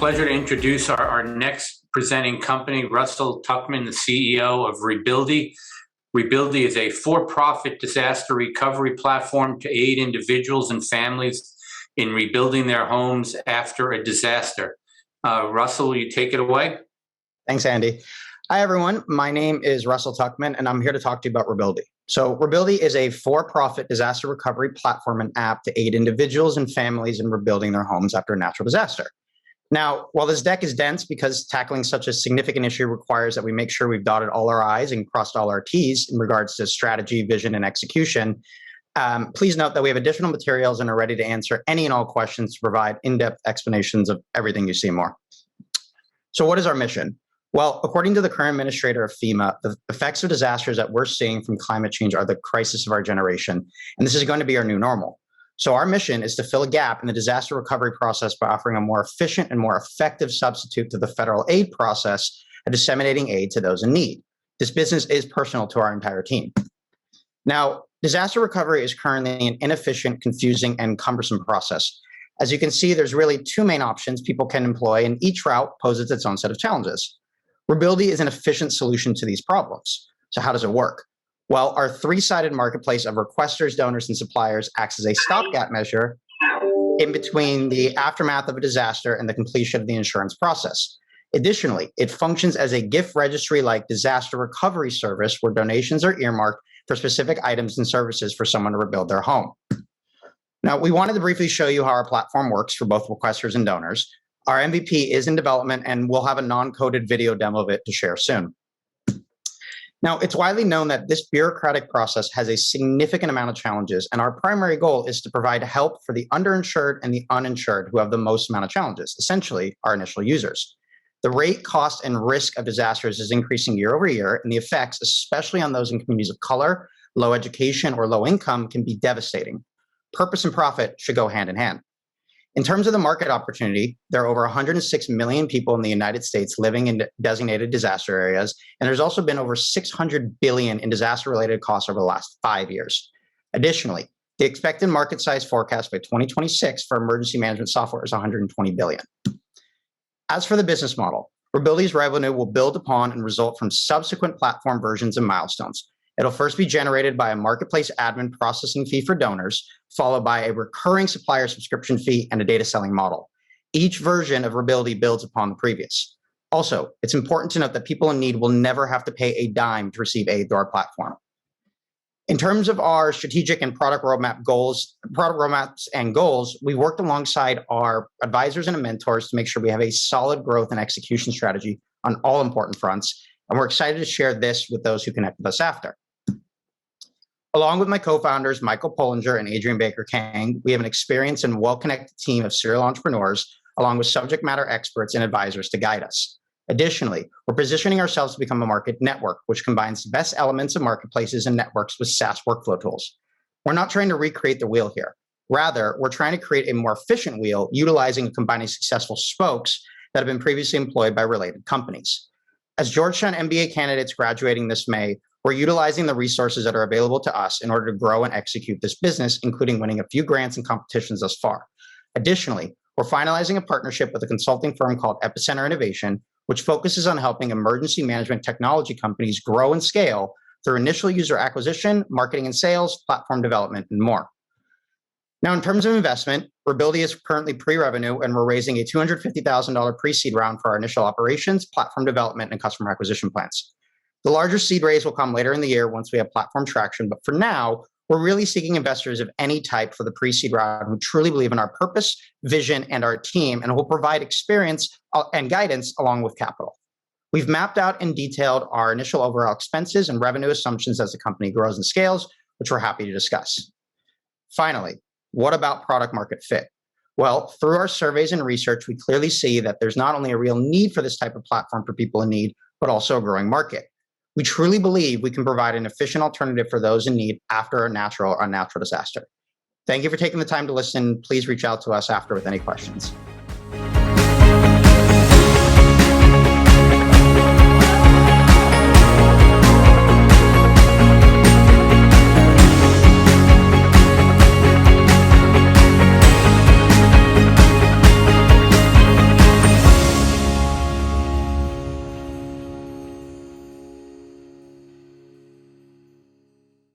pleasure to introduce our next presenting company, Russell Tuchman, the CEO of Rebuildee. Rebuildee is a for-profit disaster recovery platform to aid individuals and families in rebuilding their homes after a disaster. Russell, will you take it away? Thanks, Andy. Hi, everyone. My name is Russell Tuchman, and I'm here to talk to you about Rebuildee. So Rebuildee is a for-profit disaster recovery platform and app to aid individuals and families in rebuilding their homes after a natural disaster. Now, while this deck is dense because tackling such a significant issue requires that we make sure we've dotted all our I's and crossed all our T's in regards to strategy, vision, and execution, please note that we have additional materials and are ready to answer any and all questions to provide in-depth explanations of everything you see more. So what is our mission? Well, according to the current administrator of FEMA, the effects of disasters that we're seeing from climate change are the crisis of our generation, and this is going to be our new normal. So our mission is to fill a gap in the disaster recovery process by offering a more efficient and more effective substitute to the federal aid process and disseminating aid to those in need. This business is personal to our entire team. Now, disaster recovery is currently an inefficient, confusing, and cumbersome process. As you can see, there's really two main options people can employ, and each route poses its own set of challenges. Rebuildee is an efficient solution to these problems. So how does it work? Well, our three-sided marketplace of requesters, donors, and suppliers acts as a stopgap measure in between the aftermath of a disaster and the completion of the insurance process. Additionally, it functions as a gift registry-like disaster recovery service where donations are earmarked for specific items and services for someone to rebuild their home. Now, we wanted to briefly show you how our platform works for both requesters and donors. Our MVP is in development, and we'll have a non-coded video demo of it to share soon. Now, it's widely known that this bureaucratic process has a significant amount of challenges, and our primary goal is to provide help for the underinsured and the uninsured who have the most amount of challenges, essentially our initial users. The rate, cost, and risk of disasters is increasing year over year, and the effects, especially on those in communities of color, low education, or low income, can be devastating. Purpose and profit should go hand in hand. In terms of the market opportunity, there are over 106 million people in the United States living in designated disaster areas, and there's also been over $600 billion in disaster-related costs over the last 5 years. Additionally, the expected market size forecast by 2026 for emergency management software is $120 billion. As for the business model, Rebuildee's revenue will build upon and result from subsequent platform versions and milestones. It'll first be generated by a marketplace admin processing fee for donors, followed by a recurring supplier subscription fee and a data selling model. Each version of Rebuildee builds upon the previous. Also, it's important to note that people in need will never have to pay a dime to receive aid through our platform. In terms of our strategic and product roadmaps and goals, we worked alongside our advisors and mentors to make sure we have a solid growth and execution strategy on all important fronts, and we're excited to share this with those who connect with us after. Along with my co-founders, Michael Pollinger and Adrian Baker-Kang, we have an experienced and well-connected team of serial entrepreneurs, along with subject matter experts and advisors to guide us. Additionally, we're positioning ourselves to become a market network, which combines the best elements of marketplaces and networks with SaaS workflow tools. We're not trying to recreate the wheel here. Rather, we're trying to create a more efficient wheel, utilizing and combining successful spokes that have been previously employed by related companies. As Georgetown MBA candidates graduating this May, we're utilizing the resources that are available to us in order to grow and execute this business, including winning a few grants and competitions thus far. Additionally, we're finalizing a partnership with a consulting firm called Epicenter Innovation, which focuses on helping emergency management technology companies grow and scale through initial user acquisition, marketing and sales, platform development, and more. Now, in terms of investment, Rebuildee is currently pre-revenue, and we're raising a $250,000 pre-seed round for our initial operations, platform development, and customer acquisition plans. The larger seed raise will come later in the year once we have platform traction, but for now, we're really seeking investors of any type for the pre-seed round who truly believe in our purpose, vision, and our team, and will provide experience and guidance along with capital. We've mapped out and detailed our initial overall expenses and revenue assumptions as the company grows and scales, which we're happy to discuss. Finally, what about product market fit? Well, through our surveys and research, we clearly see that there's not only a real need for this type of platform for people in need, but also a growing market. We truly believe we can provide an efficient alternative for those in need after a natural or unnatural disaster. Thank you for taking the time to listen. Please reach out to us after with any questions.